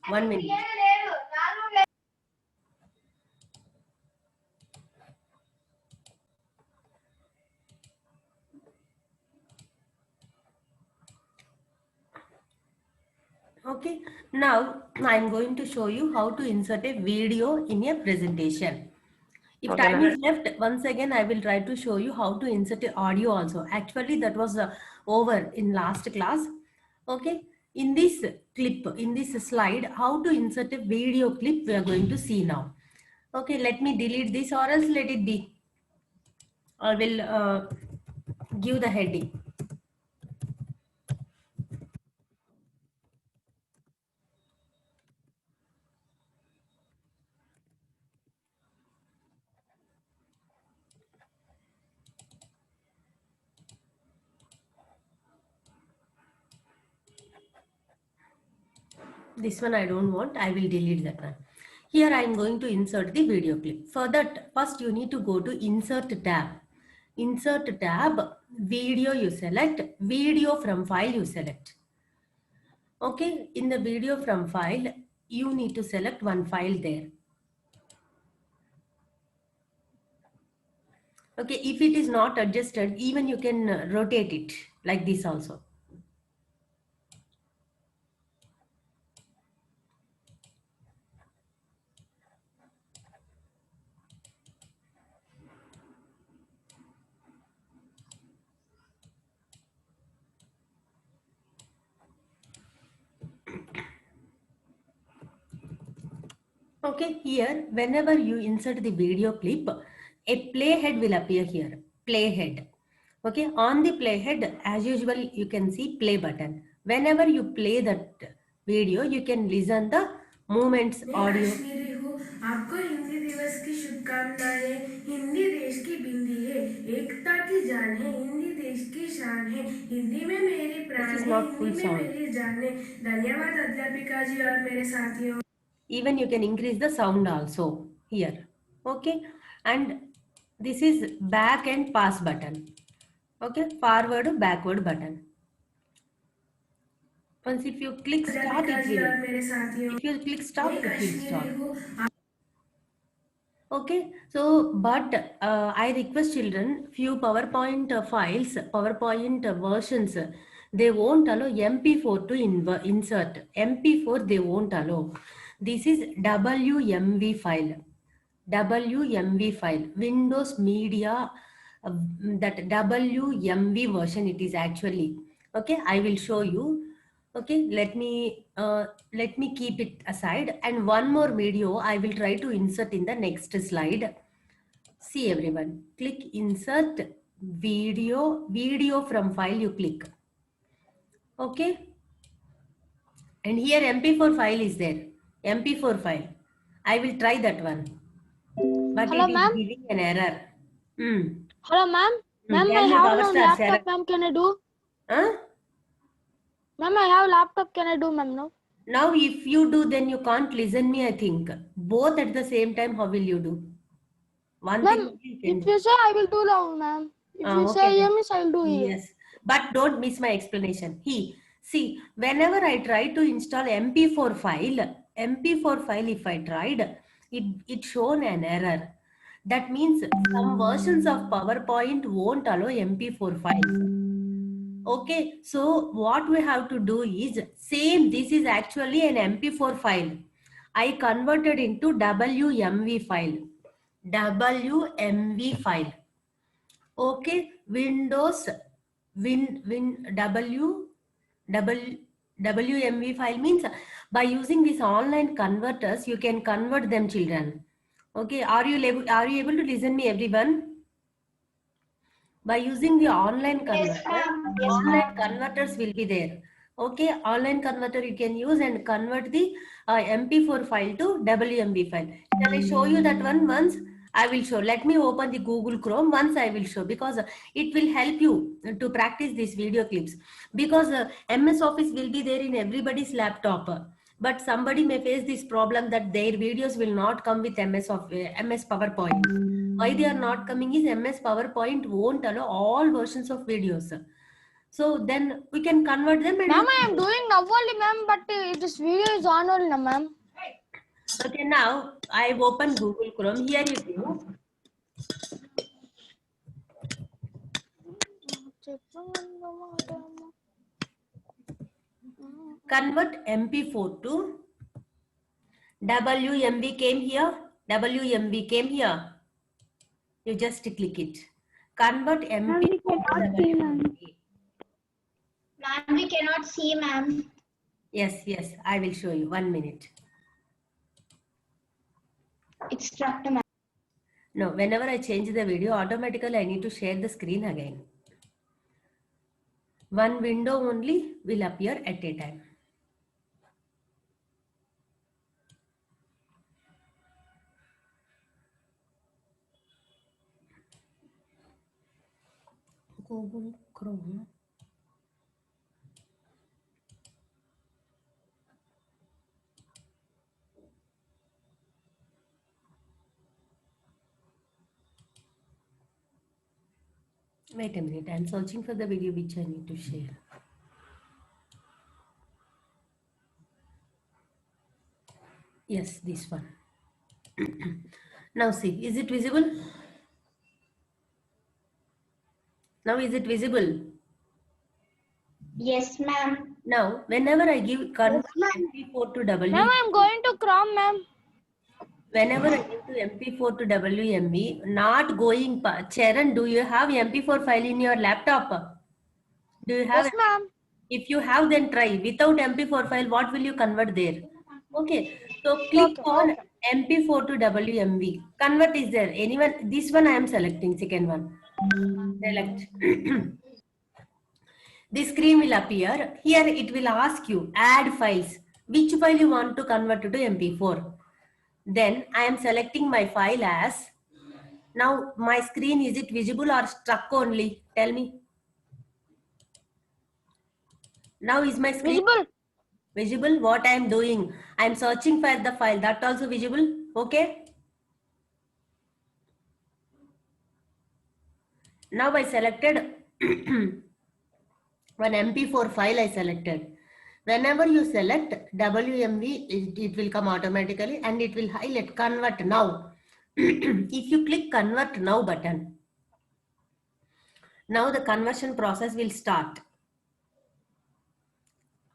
1 minute. Okay, now I'm going to show you how to insert a video in a presentation. If Okay, time ma'am. is left, once again I will try to show you how to insert a audio also. Actually, that was over in last class. Okay, in this clip, in this slide, how to insert a video clip we are going to see now. Okay, let me delete this or else let it be. I will give the heading. This one I don't want. I will delete that one. Here I am going to insert the video clip. For that, first you need to go to Insert tab. Insert tab, video you select, video from file you select. Okay, in the video from file, you need to select one file there. Okay, if it is not adjusted, even you can rotate it like this also. Okay, here, whenever you insert the video clip, a playhead will appear here. Playhead. Okay, on the playhead, as usual, you can see play button. Whenever you play that video, you can listen the movements मैं audio. Kashmiri हूँ आपको हिंदी दिवस की शुभकामनाएं हिंदी देश की बिंदी है एकता की जान है हिंदी देश की शान है हिंदी में मेरी This प्राण is है not हिंदी full में sound. मेरी जान है धन्यवाद अध्यापिका जी और मेरे साथियों Even you can increase the sound also here. Okay, and this is back and pass button. Okay, forward, backward button. Once if you click start, अध्यापिका it जी will. और मेरे साथियों If you click मैं stop, it will Kashmiri stop. हूँ Okay, so but I request children few PowerPoint files, PowerPoint versions, they won't allow MP4 to insert. MP4 they won't allow. This is WMV file. WMV file. Windows Media, that WMV version it is actually. Okay, I will show you. Okay, let me keep it aside, and one more video I will try to insert in the next slide. See everyone, click insert video from file you click. Okay, and here MP4 file is there. MP4 file. I will try that one, but Hello, it is ma'am. giving an error. Hello, ma'am. Ma'am, Tell I me have power no stars error. laptop, ma'am. Can I do? Huh? Ma'am, I have laptop. Can I do, ma'am? No. Now if you do, then you can't listen me, I think. Both at the same time, how will you do? One thing Ma'am, only you can if do. you say I will do now, ma'am. If you Okay say then. here means I'll do here. Yes, but don't miss my explanation. See, whenever I try to install MP4 file, if I tried, it shown an error. That means some versions of PowerPoint won't allow MP4 files. Okay, so what we have to do is same. This is actually an MP4 file. I converted into WMV file. WMV file. Okay, Windows WMV file means by using these online converters you can convert them, children. Okay, are you able to listen me, everyone? By using the online converter, online converters will be there. Okay, online converter you can use and convert the MP4 file to WMV file. Shall I show you that one once? I will show. Let me open the Google Chrome once I will show, because it will help you to practice these video clips, because MS Office will be there in everybody's laptop. But somebody may face this problem that their videos will not come with MS PowerPoint. Why they are not coming is MS PowerPoint won't allow all versions of videos. So then we can convert them and. Ma'am, I am doing now only, ma'am, but this video is on only, no, ma'am. Okay, now I've opened Google Chrome. Here you go. Convert MP4 to WMV came here. WMV came here. You just click it. Convert MP4 to WMV. Ma'am, we cannot see, ma'am. Yes, yes. I will show you. 1 minute. It's struck to ma'am. No, whenever I change the video, automatically I need to share the screen again. One window only will appear at a time. Google Chrome. Wait a minute, I'm searching for the video which I need to share. Yes, this one. Now see, is it visible? Now is it visible? Yes, ma'am. Now, whenever I give convert ma'am. MP4 to W, Ma'am, I am going to Chrome, ma'am. whenever I give to MP4 to WMV, not going, Charan, do you have MP4 file in your laptop? Do you have? Yes, ma'am. If you have, then try. Without MP4 file, what will you convert there? Okay, so click on MP4 to WMV. Convert is there. Anyone? This one I am selecting, second one. Select. This screen will appear. Here it will ask you, add files. Which file you want to convert to MP4? Then I am selecting my file as. Now my screen, is it visible or stuck only? Tell me. Now is my screen Visible. visible? What I am doing? I am searching for the file. That also visible? Okay. Now I selected one MP4 file I selected. Whenever you select WMV, it will come automatically and it will highlight convert now. If you click convert now button, now the conversion process will start.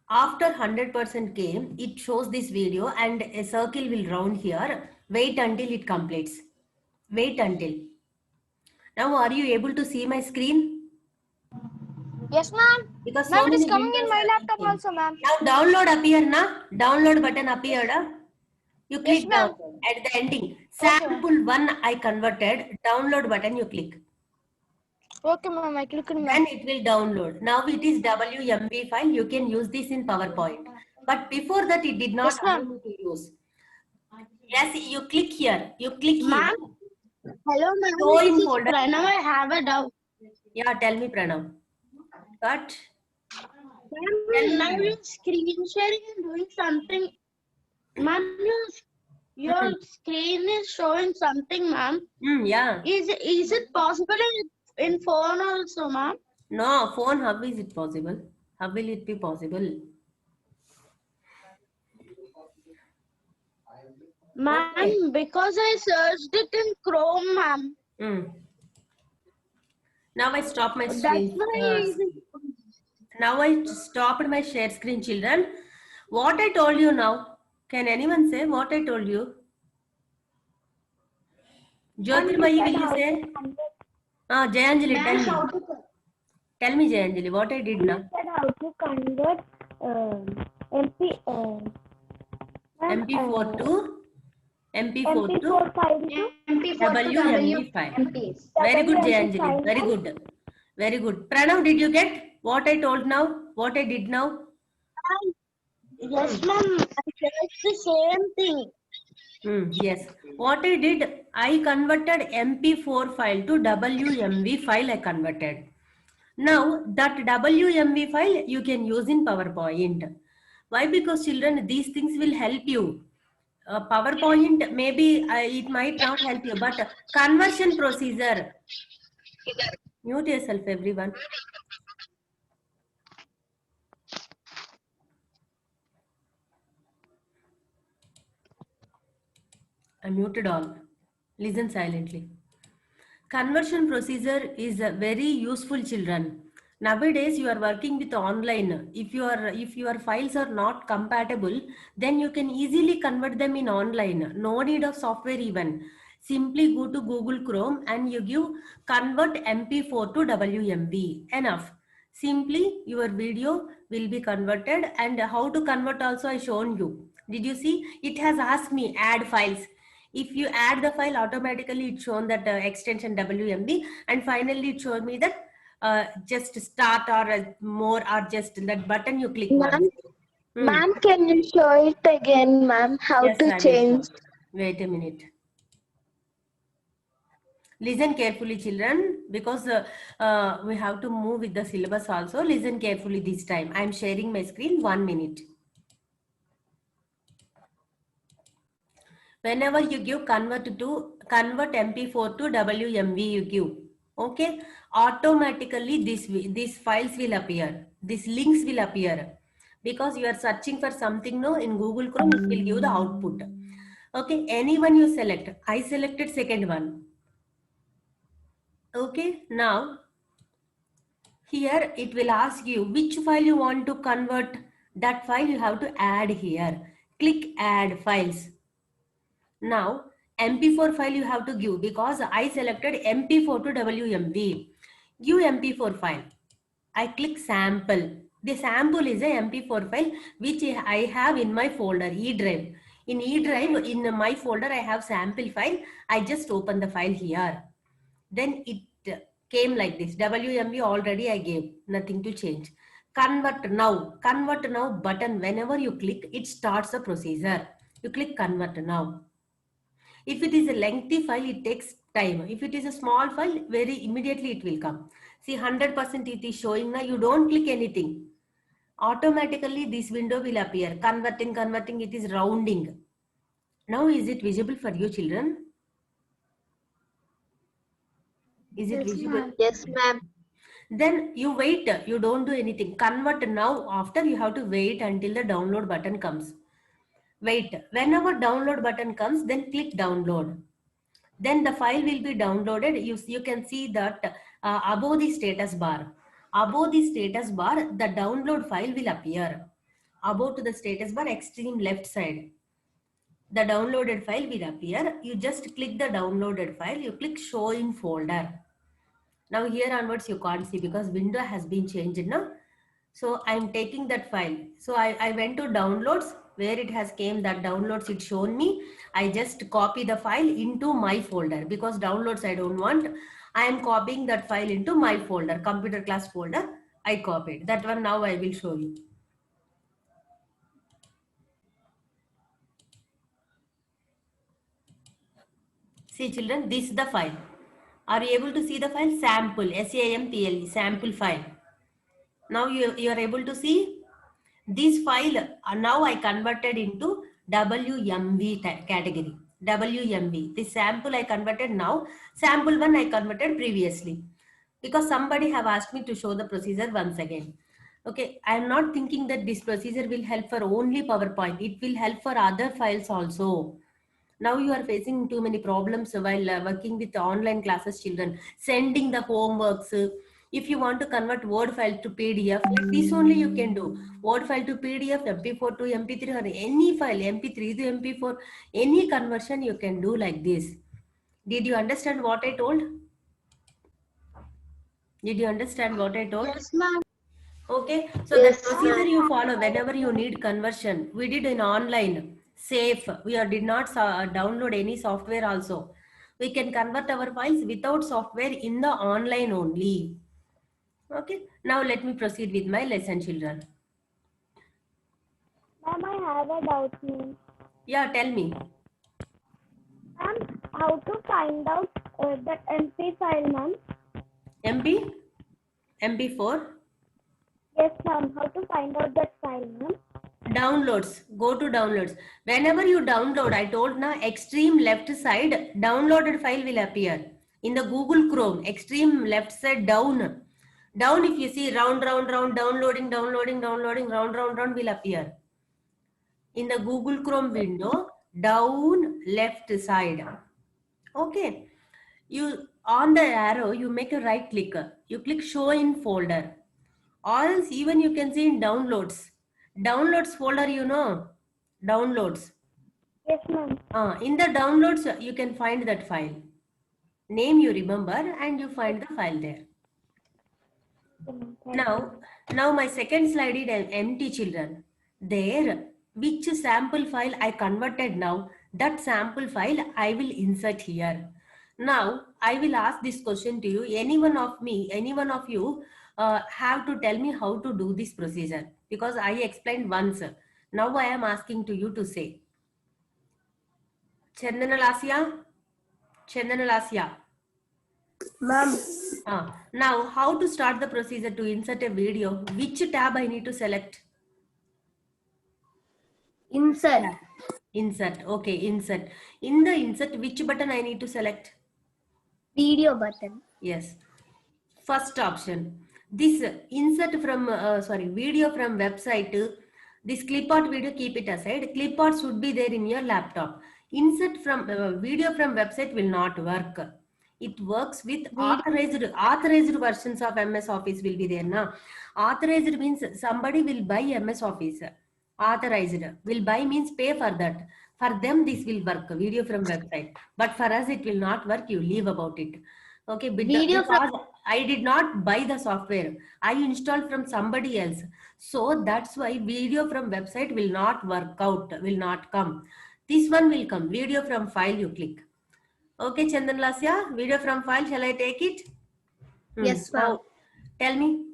After 100% came, it shows this video and a circle will round here. Wait until it completes. Wait until. Now are you able to see my screen? Yes, ma'am. Because so Ma'am, it is many coming in windows my are laptop open. also, ma'am. Now download appear na? Download button appeared. You click Yes, ma'am. download at the ending. Sample one I converted. Download button you click. Okay, ma'am. I click on, Then ma'am. it will download. Now it is WMV file. You can use this in PowerPoint. But before that it did not Yes, allow ma'am. you to use. Yes, you click here. You click here. Ma'am. Hello, ma'am. Show in This is folder. Pranav. I have a doubt. Yeah, tell me Pranav. But Ma'am, now your screen sharing is doing something. Ma'am, your screen is showing something, ma'am. yeah. Is it possible in phone also, ma'am? No, phone, how is it possible? How will it be possible? Ma'am, Okay. because I searched it in Chrome, ma'am. Now I stop my That's screen. why. Now I stopped my share screen, children. What I told you now, can anyone say what I told you? Jyotirmayi, will you say? Jayanjali, tell me. Tell me, Jayanjali, what I did now. Said how to convert MP4 to MP4 to MP4 file to WMV file. MPs. Very good, WMV Jayanjali. file. Very good. Very good. Pranav, did you get what I told now? What I did now? Yes, ma'am. I searched the same thing. Yes. What I did, I converted MP4 file to WMV file I converted. Now that WMV file you can use in PowerPoint. Why? Because children, these things will help you. PowerPoint, maybe it might not help you, but conversion procedure. Mute yourself, everyone. I muted all. Listen silently. Conversion procedure is very useful, children. Nowadays you are working with online. If your files are not compatible, then you can easily convert them in online. No need of software even. Simply go to Google Chrome and you give convert MP4 to WMV. Enough. Simply your video will be converted, and how to convert also I shown you. Did you see? It has asked me add files. If you add the file, automatically it's shown that extension WMB, and finally it showed me that just start or more, or just that button you click once. Ma'am, Hmm. ma'am, can you show it again, ma'am? How Yes, to I will show. change? Wait a minute. Listen carefully, children, because we have to move with the syllabus also. Listen carefully this time. I am sharing my screen. 1 minute. Whenever you give convert MP4 to WMV, you give. Okay, automatically these files will appear. These links will appear because you are searching for something. No, in Google Chrome it will give the output. Okay, anyone you select. I selected second one. Okay, now here it will ask you which file you want to convert. That file you have to add here. Click add files. Now MP4 file you have to give, because I selected MP4 to WMV. Give MP4 file. I click sample. The sample is a MP4 file which I have in my folder E drive. In E drive, in my folder I have sample file. I just open the file here. Then it came like this. WMV already I gave, nothing to change. Convert now. Convert now button, whenever you click, it starts the procedure. You click convert now. If it is a lengthy file, it takes time. If it is a small file, very immediately it will come. See, 100% it is showing now. You don't click anything. Automatically this window will appear. Converting, it is rounding. Now is it visible for you, children? Is it Yes, visible? ma'am. Yes, ma'am. Then you wait. You don't do anything. Convert now. After, you have to wait until the download button comes. Wait. Whenever download button comes, then click download. Then the file will be downloaded. You can see that above the status bar. Above the status bar, the download file will appear. Above to the status bar, extreme left side, the downloaded file will appear. You just click the downloaded file. You click show in folder. Now here onwards you can't see because window has been changed now. So I'm taking that file. So I went to downloads, where it has came that downloads, it shown me. I just copy the file into my folder, because downloads I don't want. I am copying that file into my folder, computer class folder. I copied that one. Now I will show you. See, children, this is the file. Are you able to see the file? Sample, SAMPLE, sample file. Now you are able to see this file. Now I converted into WMV category. WMV. This sample I converted now. Sample one I converted previously, because somebody have asked me to show the procedure once again. Okay, I am not thinking that this procedure will help for only PowerPoint. It will help for other files also. Now you are facing too many problems while working with online classes, children. Sending the homeworks. If you want to convert Word file to PDF, like this only you can do. Word file to PDF, MP4 to MP3, or any file, MP3 to MP4, any conversion you can do like this. Did you understand what I told? Did you understand what I told? Yes, ma'am. Okay, so Yes, that procedure ma'am. you follow whenever you need conversion. We did in online, safe. We did not download any software also. We can convert our files without software in the online only. Okay, now let me proceed with my lesson, children. Ma'am, I have a doubt, ma'am. Yeah, tell me. Ma'am, how to find out the MP file, ma'am? MP? MP4? Yes, ma'am. How to find out that file, ma'am? Downloads. Go to downloads. Whenever you download, I told now, extreme left side, downloaded file will appear. In the Google Chrome, extreme left side down. Down, if you see round, downloading, round will appear. In the Google Chrome window, down, left side. Okay. You on the arrow, you make a right click. You click show in folder. Or else even you can see in downloads. Downloads folder, downloads. Yes, ma'am. In the downloads, you can find that file. Name you remember and you find the file there. Now my second slide is empty, children. There, which sample file I converted now, that sample file I will insert here. Now, I will ask this question to you. Any one of you have to tell me how to do this procedure, because I explained once. Now I am asking to you to say. Chandanalasya? Ma'am. Now, how to start the procedure to insert a video? Which tab I need to select? Insert. Insert. Okay, insert. In the insert, which button I need to select? Video button. Yes. First option. This insert from, video from website. This clipart video, keep it aside. Clipart should be there in your laptop. Insert from video from website will not work. It works with authorized versions of MS Office will be there now. Authorized means somebody will buy MS Office. Authorized will buy means pay for that. For them this will work, video from website. But for us it will not work. You leave about it. Okay, because I did not buy the software. I installed from somebody else. So that's why video from website will not work out, will not come. This one will come. Video from file you click. Okay, Chandan Lasya, video from file, shall I take it? Yes, ma'am. Now, tell me.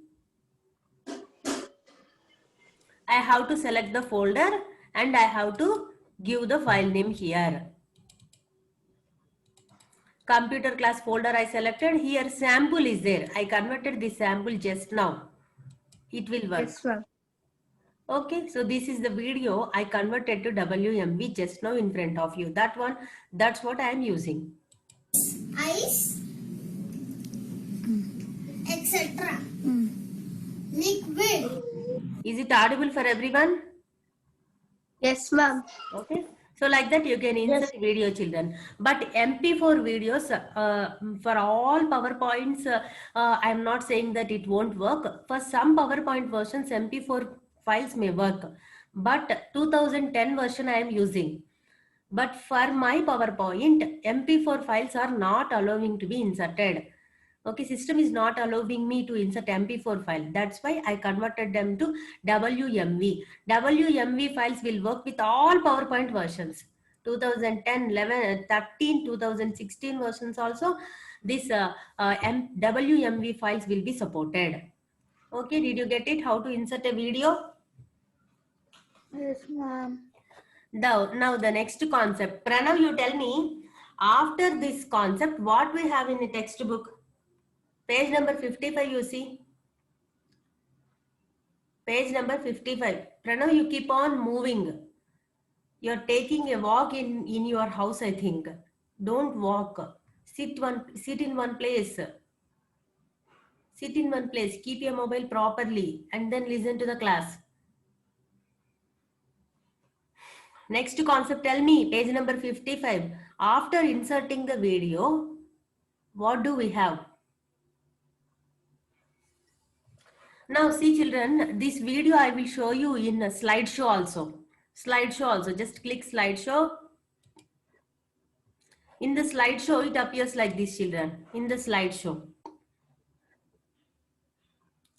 I have to select the folder and I have to give the file name here. Computer class folder I selected. Here sample is there. I converted this sample just now. It will work. Yes, ma'am. Okay, so this is the video I converted to WMV just now in front of you. That one, that's what I am using. Ice, etc. Liquid. Is it audible for everyone? Yes, ma'am. Okay, so like that you can insert video, children. But MP4 videos, for all PowerPoints, I am not saying that it won't work. For some PowerPoint versions, MP4 files may work. But 2010 version I am using. But for my PowerPoint, MP4 files are not allowing to be inserted. Okay, system is not allowing me to insert MP4 file. That's why I converted them to WMV. WMV files will work with all PowerPoint versions. 2010, 11, 13, 2016 versions also. This WMV files will be supported. Okay, did you get it? How to insert a video? Yes, ma'am. Now the next concept. Pranav, you tell me, after this concept, what we have in the textbook? Page number 55, you see. Page number 55. Pranav, you keep on moving. You're taking a walk in your house, I think. Don't walk. Sit in one place. Sit in one place. Keep your mobile properly and then listen to the class. Next concept, tell me, page number 55. After inserting the video, what do we have? Now see children, this video I will show you in a slideshow also. Just click slideshow. In the slideshow, it appears like this, children. In the slideshow.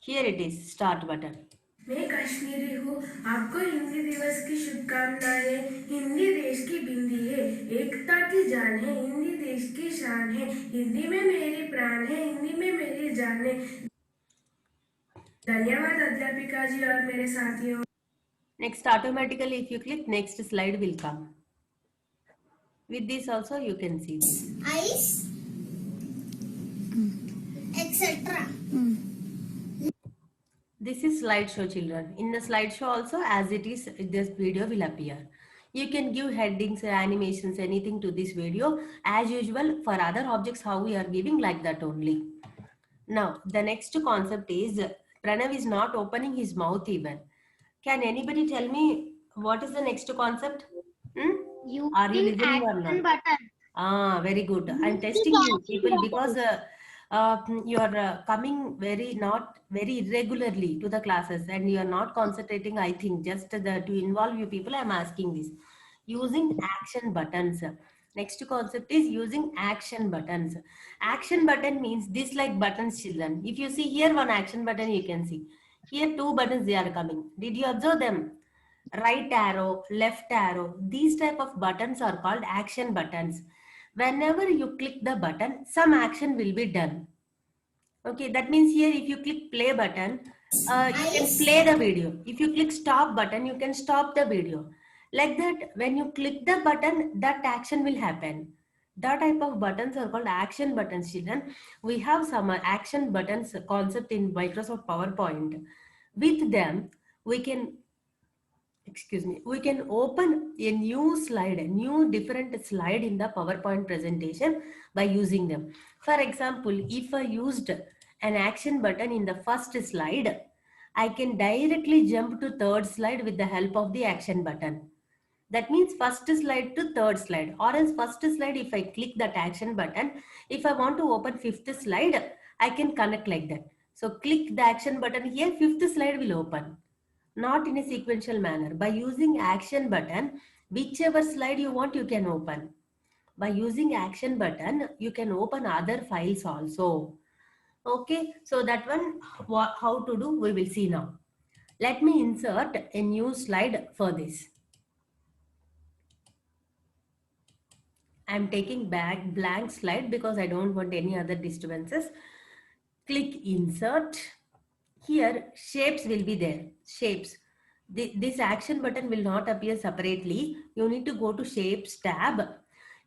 Here it is, start button. मैं कश्मीरी हूँ, आपको हिंदी दिवस की शुभकामनाएं। हिंदी देश की बिंदी है, एकता की जान है, हिंदी देश की शान है, हिंदी में मेरी प्राण है, हिंदी में मेरी जान है। धन्यवाद अध्यापिका जी और मेरे साथियों। Next, automatically if you click, next slide will come. With this also you can see this. Ice, etc. This is slideshow, children. In the slideshow also, as it is, this video will appear. You can give headings, animations, anything to this video. As usual, for other objects, how we are giving, like that only. Now, the next concept is, Pranav is not opening his mouth even. Can anybody tell me what is the next concept? Are you Using listening or action not? button. Ah, very good. I'm Using testing you action people because buttons. you are coming not very irregularly to the classes and you are not concentrating. I think just to involve you people, I'm asking this. Using action buttons. Next concept is using action buttons. Action button means dislike buttons, children. If you see here one action button, you can see. Here two buttons they are coming. Did you observe them? Right arrow, left arrow. These type of buttons are called action buttons. Whenever you click the button, some action will be done. Okay, that means here if you click play button, you can Eyes. play the video. If you click stop button, you can stop the video. Like that, when you click the button, that action will happen. That type of buttons are called action buttons, children. We have some action buttons concept in Microsoft PowerPoint. With them, we can we can open a new different slide in the PowerPoint presentation by using them. For example, if I used an action button in the first slide, I can directly jump to third slide with the help of the action button. That means first slide to third slide, or else first slide, if I click that action button, if I want to open fifth slide, I can connect like that. So click the action button here, fifth slide will open, not in a sequential manner. By using action button, whichever slide you want, you can open. By using action button, you can open other files also. Okay, so that one, how to do, we will see now. Let me insert a new slide for this. I'm taking back blank slide because I don't want any other disturbances. Click insert. Here shapes will be there. Shapes. This action button will not appear separately. You need to go to shapes tab.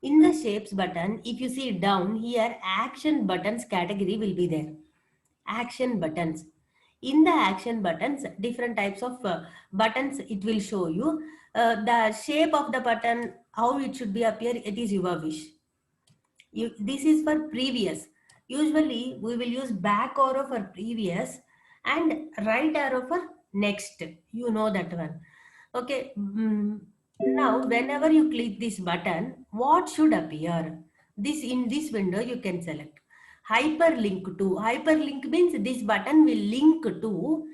In the shapes button, if you see down here, action buttons category will be there. Action buttons. In the action buttons, different types of buttons it will show you. The shape of the button, how it should be appear, it is your wish. This is for previous. Usually we will use back arrow for previous and right arrow for next. You know that one. Okay. Now whenever you click this button, what should appear? This in this window you can select hyperlink to. Hyperlink means this button will link to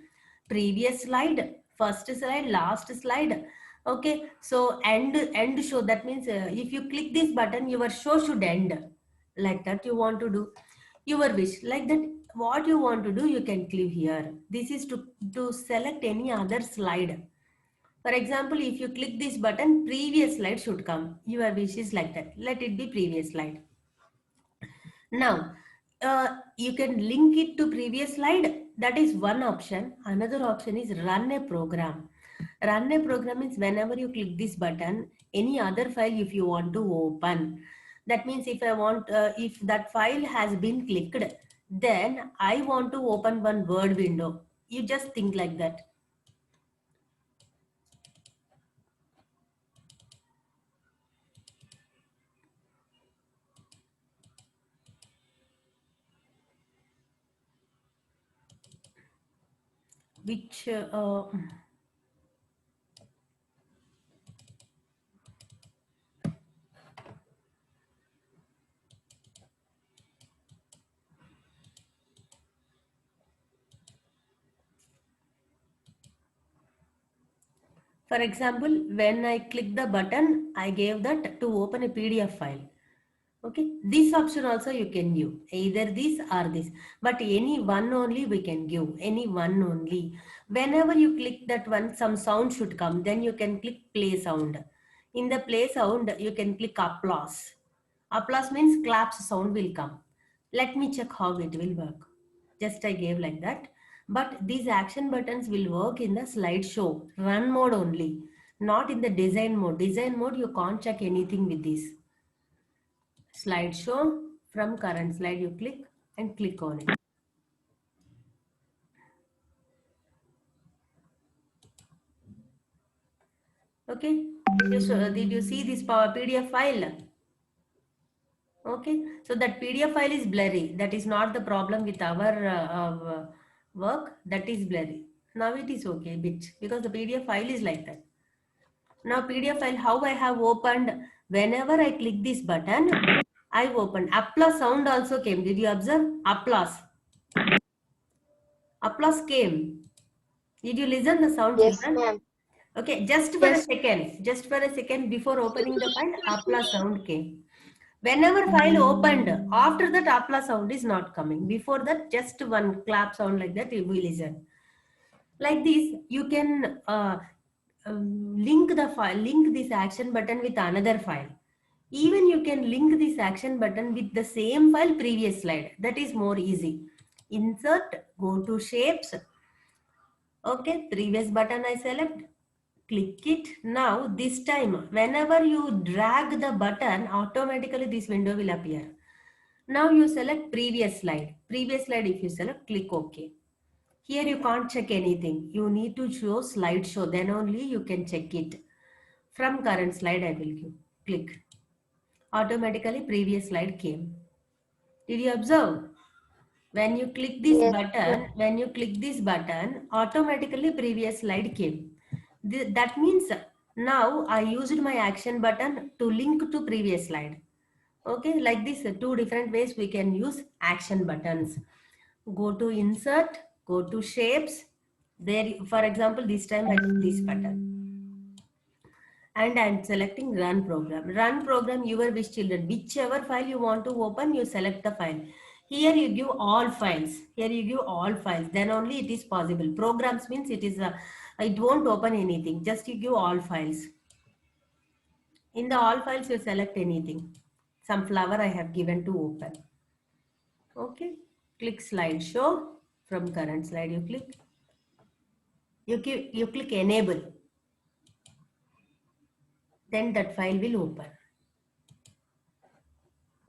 previous slide, first slide, last slide. Okay, so end show, that means if you click this button, your show should end. Like that you want to do your wish. Like that, what you want to do, you can click here. This is to select any other slide. For example, if you click this button, previous slide should come. Your wish is like that. Let it be previous slide. Now, you can link it to previous slide. That is one option. Another option is run a program. Run a program means whenever you click this button, any other file if you want to open. That means if I want, if that file has been clicked, then I want to open one Word window. You just think like that. Which for example, when I click the button, I gave that to open a PDF file. Okay, this option also you can give, either this or this, but any one only we can give, any one only. Whenever you click that one, some sound should come, then you can click play sound. In the play sound, you can click applause. Applause means claps sound will come. Let me check how it will work. Just I gave like that. But these action buttons will work in the slideshow, run mode only, not in the design mode. Design mode, you can't check anything with this. Slideshow, from current slide you click and click on it. Okay, did you see this PDF file? Okay, so that PDF file is blurry. That is not the problem with our work. That is blurry. Now it is okay, bit, because the PDF file is like that. Now PDF file, how I have opened, whenever I click this button, I opened. Applause sound also came. Did you observe? Applause. Applause came. Did you listen the sound, Yes, children? ma'am. Okay, just for a Yes. second. Just for a second before opening the file, applause sound came. Whenever file opened, after that applause sound is not coming. Before that, just one clap sound like that, we listen. Like this, you can link the file, link this action button with another file. Even you can link this action button with the same file previous slide. That is more easy. Insert, go to shapes. Okay, previous button I select, click it. Now this time, whenever you drag the button, automatically this window will appear. Now you select previous slide. Previous slide if you select, click OK. Here you can't check anything. You need to show slideshow. Then only you can check it. From current slide I will give. Click. Automatically previous slide came. Did you observe? When you click this Yes, button, automatically previous slide came. That means now I used my action button to link to previous slide. Okay, like this, two different ways we can use action buttons. Go to insert, go to shapes. There, for example, this time I click this button. And I'm selecting run program. Run program, your wish, children. Whichever file you want to open, you select the file. Here you give all files. Here you give all files. Then only it is possible. Programs means it won't open anything. Just you give all files. In the all files, you select anything. Some flower I have given to open. Okay. Click slideshow. From current slide, you click. You click enable. Then that file will open.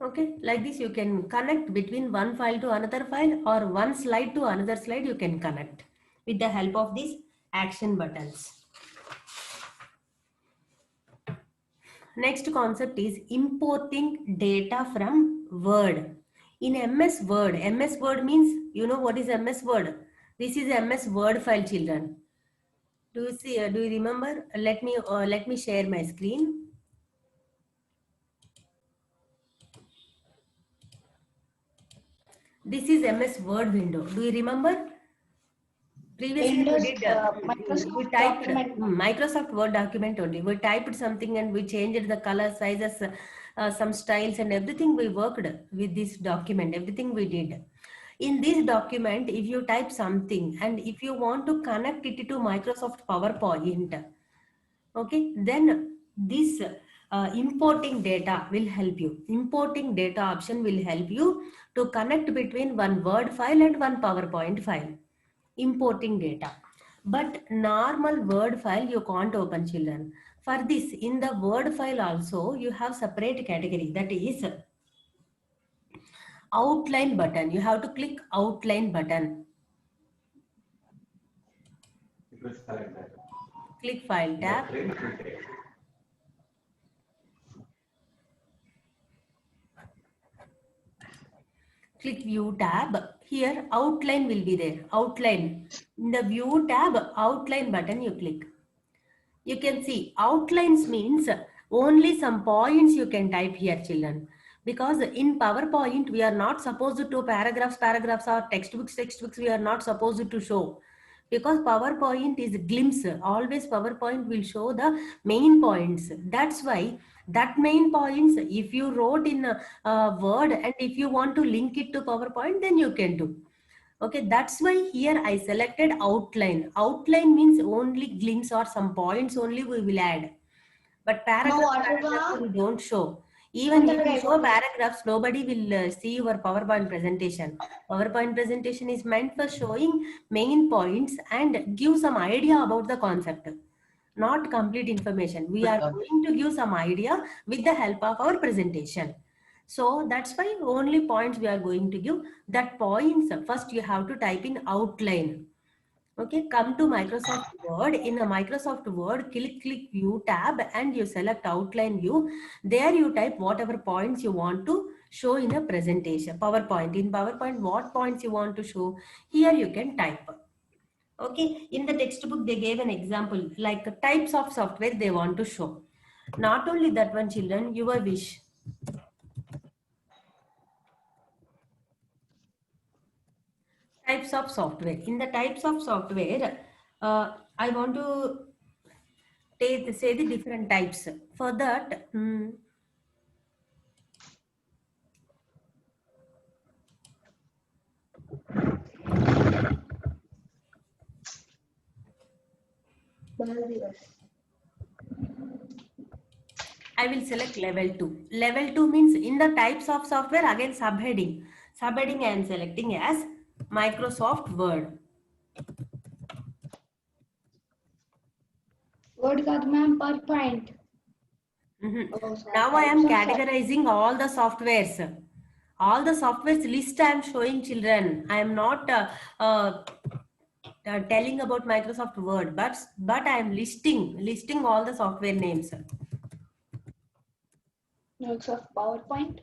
Okay, like this you can connect between one file to another file or one slide to another slide you can connect with the help of these action buttons. Next concept is importing data from Word. In MS Word means, you know what is MS Word? This is MS Word file, children. Do you see? Do you remember? Let me share my screen. This is MS Word window. Do you remember? Previously we did we typed Microsoft Word document only. We typed something and we changed the color, sizes, some styles and everything. We worked with this document. Everything we did. In this document, if you type something and if you want to connect it to Microsoft PowerPoint, okay, then this importing data will help you. Importing data option will help you to connect between one Word file and one PowerPoint file. Importing data. But normal Word file you can't open, children. For this, in the Word file also, you have separate category, that is outline button. You have to click outline button. Click file tab. Click view tab. Here outline will be there. Outline. In the view tab, outline button you click. You can see outlines means only some points you can type here, children. Because in PowerPoint, we are not supposed to paragraphs or textbooks, we are not supposed to show. Because PowerPoint is a glimpse. Always PowerPoint will show the main points. That's why that main points, if you wrote in a Word and if you want to link it to PowerPoint, then you can do. Okay, that's why here I selected outline. Outline means only glimpse or some points only we will add. But paragraphs we don't show. Even if you show paragraphs, nobody will see your PowerPoint presentation. PowerPoint presentation is meant for showing main points and give some idea about the concept. Not complete information. We are going to give some idea with the help of our presentation. So that's why only points we are going to give. That points, first you have to type in outline. Okay, come to Microsoft Word. In a Microsoft Word, click view tab and you select outline view. There you type whatever points you want to show in a presentation. PowerPoint. In PowerPoint, what points you want to show, here you can type. Okay, in the textbook, they gave an example like types of software they want to show. Not only that one, children, your wish. Types of software. In the types of software, I want to say the different types. For that, I will select level 2. Level 2 means in the types of software, again subheading. Subheading I am selecting as Microsoft Word. Word got ma'am PowerPoint. Mhm. Oh, sorry. Now I am Types of categorizing all the softwares. All the softwares list I am showing children. I am not telling about Microsoft Word, but I am listing all the software names. notes of PowerPoint.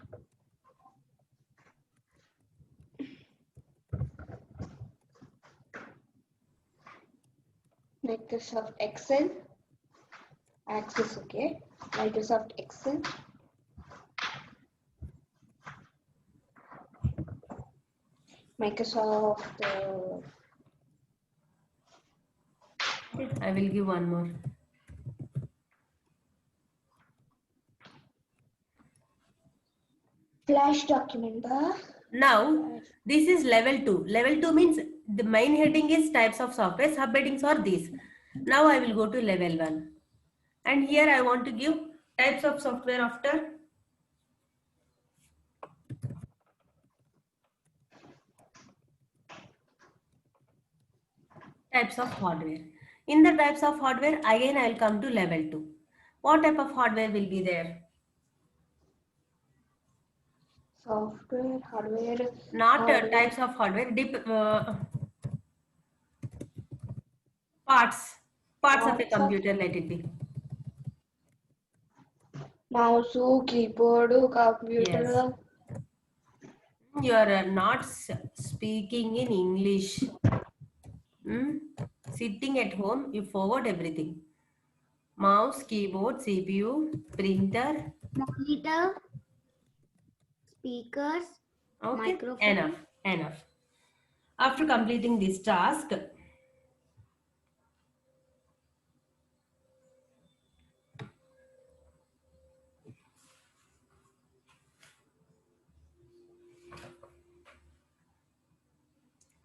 Microsoft Excel. Access, okay. Microsoft Excel. Microsoft. I will give one more. Flash document. Now, this is level 2. Level 2 means the main heading is types of software, subheadings are these. Now I will go to level 1. And here I want to give types of software after types of hardware. In the types of hardware, again I will come to level 2. What type of hardware will be there? Software, hardware. Not types of hardware, parts of a computer, let it be. Mouse, keyboard, computer. Yes. You are not speaking in English. Sitting at home, you forward everything. Mouse, keyboard, CPU, printer. Monitor, speakers, Okay, microphone. enough. After completing this task,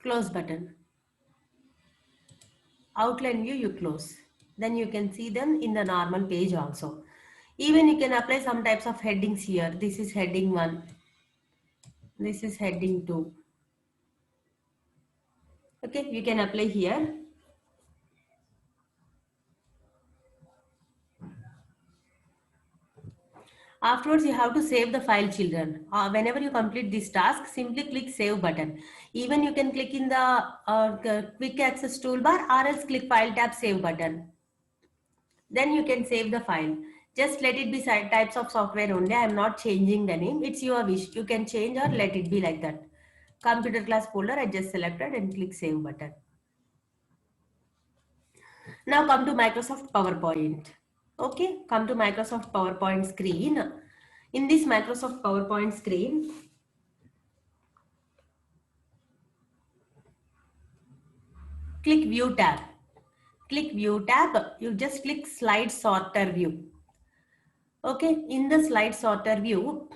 close button. Outline view, you close. Then you can see them in the normal page also. Even you can apply some types of headings here. This is heading 1. This is heading 2. Okay, you can apply here. Afterwards, you have to save the file, children. Whenever you complete this task, simply click save button. Even you can click in the quick access toolbar or else click file tab save button. Then you can save the file. Just let it be types of software only. I am not changing the name. It's your wish. You can change or let it be like that. Computer class folder, I just selected and click save button. Now come to Microsoft PowerPoint. Okay, come to Microsoft PowerPoint screen. In this Microsoft PowerPoint screen, click View tab. Click View tab. You just click Slide Sorter View. Okay, in the Slide Sorter View,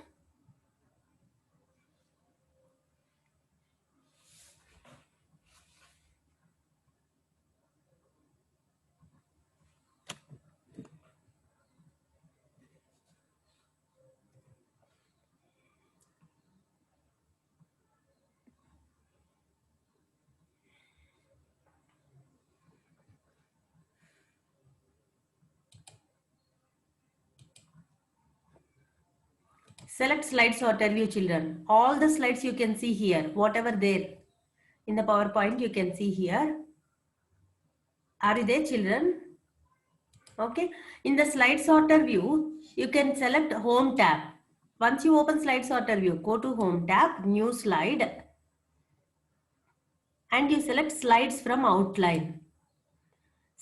select Slide Sorter View, children. All the slides you can see here, whatever there in the PowerPoint you can see here. Are you there, children? Okay. In the Slide Sorter View, you can select Home tab. Once you open Slide Sorter View, go to Home tab, New Slide, and you select slides from outline.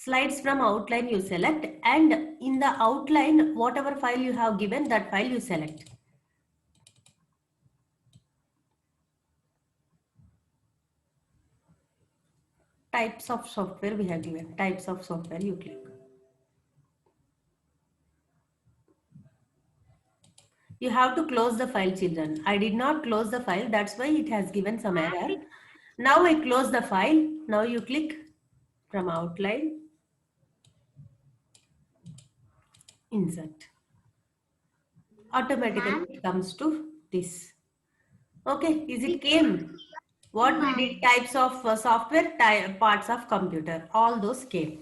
Slides from outline you select, and in the outline, whatever file you have given, that file you select. Types of software we have given. Types of software you click. You have to close the file, children. I did not close the file. That's why it has given some error. Now I close the file. Now you click from outline. Insert. Automatically it comes to this. Okay, is it came? What we did, types of software, parts of computer, all those came.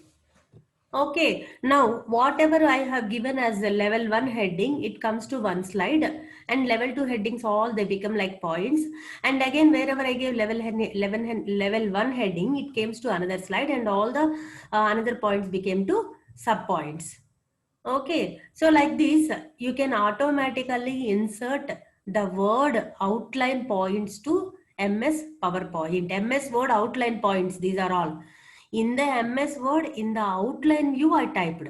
Okay, now whatever I have given as the level 1 heading, it comes to one slide, and level 2 headings, all they become like points. And again, wherever I gave level 1 heading, it comes to another slide, and all the another points became to sub points. Okay, so like this, you can automatically insert the word outline points to MS PowerPoint. MS Word outline points, these are all. In the MS Word, in the outline view, I typed.